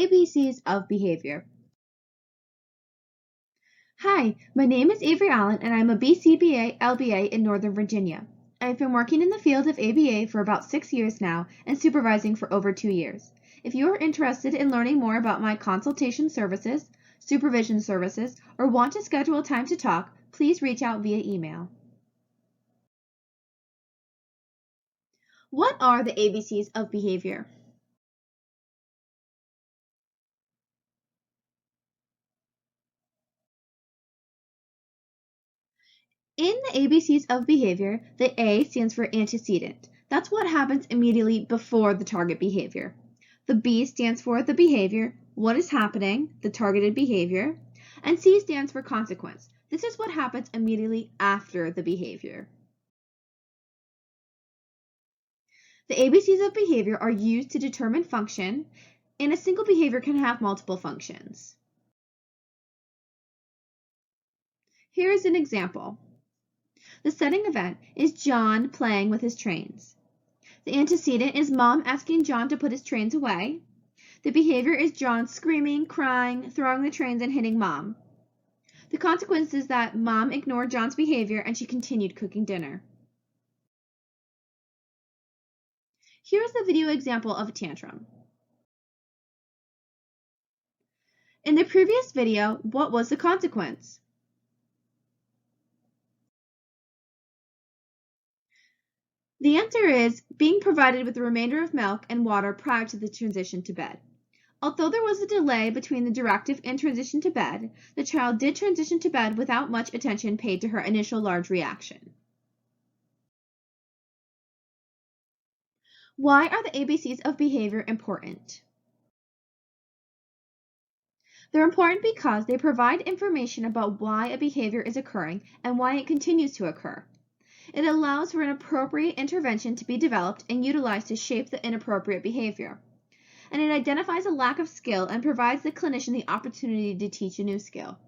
ABCs of behavior. Hi, my name is Avery Allen and I'm a BCBA LBA in Northern Virginia. I've been working in the field of ABA for about 6 years now and supervising for over 2 years. If you are interested in learning more about my consultation services, supervision services, or want to schedule a time to talk, please reach out via email. What are the ABCs of behavior? In the ABCs of behavior, the A stands for antecedent. That's what happens immediately before the target behavior. The B stands for the behavior, what is happening, the targeted behavior. And C stands for consequence. This is what happens immediately after the behavior. The ABCs of behavior are used to determine function, and a single behavior can have multiple functions. Here is an example. The setting event is John playing with his trains. The antecedent is Mom asking John to put his trains away. The behavior is John screaming, crying, throwing the trains, and hitting Mom. The consequence is that Mom ignored John's behavior and she continued cooking dinner. Here's the video example of a tantrum. In the previous video, what was the consequence? The answer is being provided with the remainder of milk and water prior to the transition to bed. Although there was a delay between the directive and transition to bed, the child did transition to bed without much attention paid to her initial large reaction. Why are the ABCs of behavior important? They're important because they provide information about why a behavior is occurring and why it continues to occur. It allows for an appropriate intervention to be developed and utilized to shape the inappropriate behavior. And it identifies a lack of skill and provides the clinician the opportunity to teach a new skill.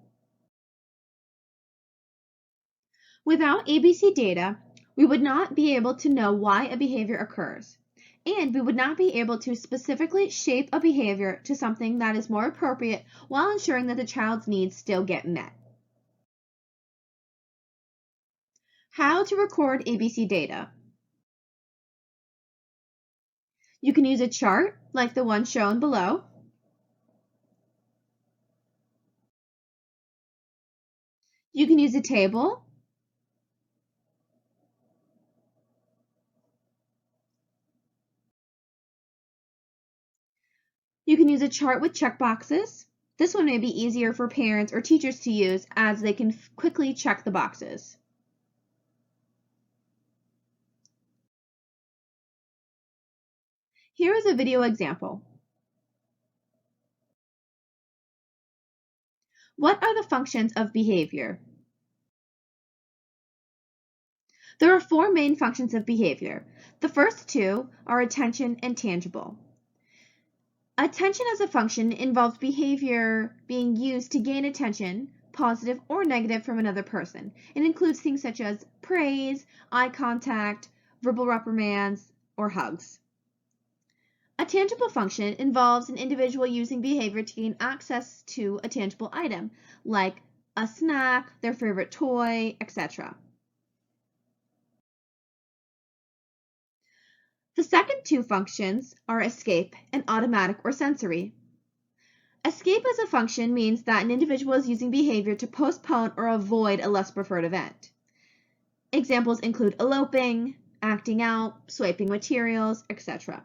Without ABC data, we would not be able to know why a behavior occurs, and we would not be able to specifically shape a behavior to something that is more appropriate while ensuring that the child's needs still get met. How to record ABC data. You can use a chart like the one shown below. You can use a table. You can use a chart with checkboxes. This one may be easier for parents or teachers to use as they can quickly check the boxes. Here is a video example. What are the functions of behavior? There are 4 main functions of behavior. The first 2 are attention and tangible. Attention as a function involves behavior being used to gain attention, positive or negative, from another person. It includes things such as praise, eye contact, verbal reprimands, or hugs. A tangible function involves an individual using behavior to gain access to a tangible item, like a snack, their favorite toy, etc. The second 2 functions are escape and automatic or sensory. Escape as a function means that an individual is using behavior to postpone or avoid a less preferred event. Examples include eloping, acting out, swiping materials, etc.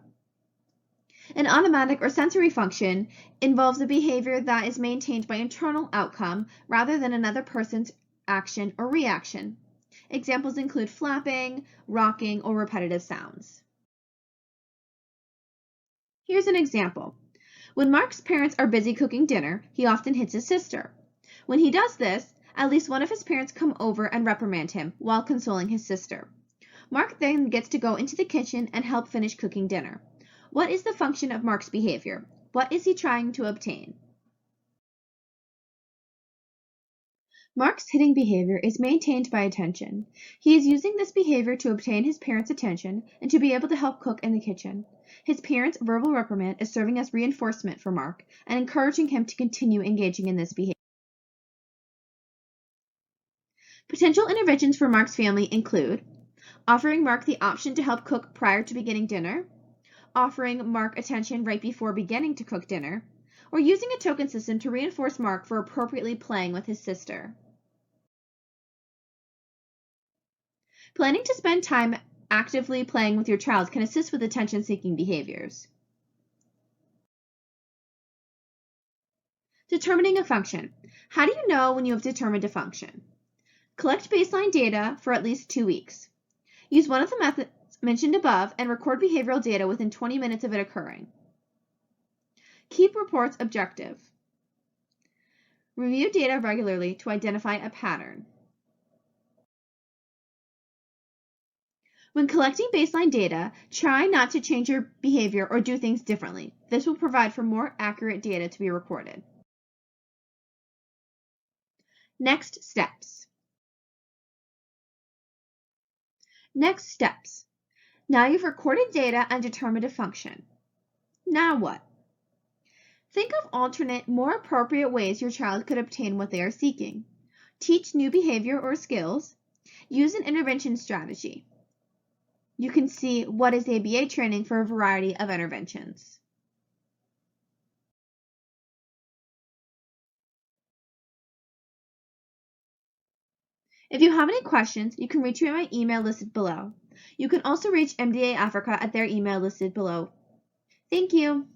An automatic or sensory function involves a behavior that is maintained by internal outcome rather than another person's action or reaction. Examples include flapping, rocking, or repetitive sounds. Here's an example. When Mark's parents are busy cooking dinner, he often hits his sister. When he does this, at least one of his parents come over and reprimand him while consoling his sister. Mark then gets to go into the kitchen and help finish cooking dinner. What is the function of Mark's behavior? What is he trying to obtain? Mark's hitting behavior is maintained by attention. He is using this behavior to obtain his parents' attention and to be able to help cook in the kitchen. His parents' verbal reprimand is serving as reinforcement for Mark and encouraging him to continue engaging in this behavior. Potential interventions for Mark's family include offering Mark the option to help cook prior to beginning dinner, offering Mark attention right before beginning to cook dinner, or using a token system to reinforce Mark for appropriately playing with his sister. Planning to spend time actively playing with your child can assist with attention-seeking behaviors. Determining a function. How do you know when you have determined a function? Collect baseline data for at least 2 weeks. Use one of the methods mentioned above and record behavioral data within 20 minutes of it occurring. Keep reports objective. Review data regularly to identify a pattern. When collecting baseline data, try not to change your behavior or do things differently. This will provide for more accurate data to be recorded. Next steps. Next steps. Now you've recorded data and determined a function. Now what? Think of alternate, more appropriate ways your child could obtain what they are seeking. Teach new behavior or skills. Use an intervention strategy. You can see what is ABA training for a variety of interventions. If you have any questions, you can reach me at my email listed below. You can also reach MDA Africa at their email listed below. Thank you.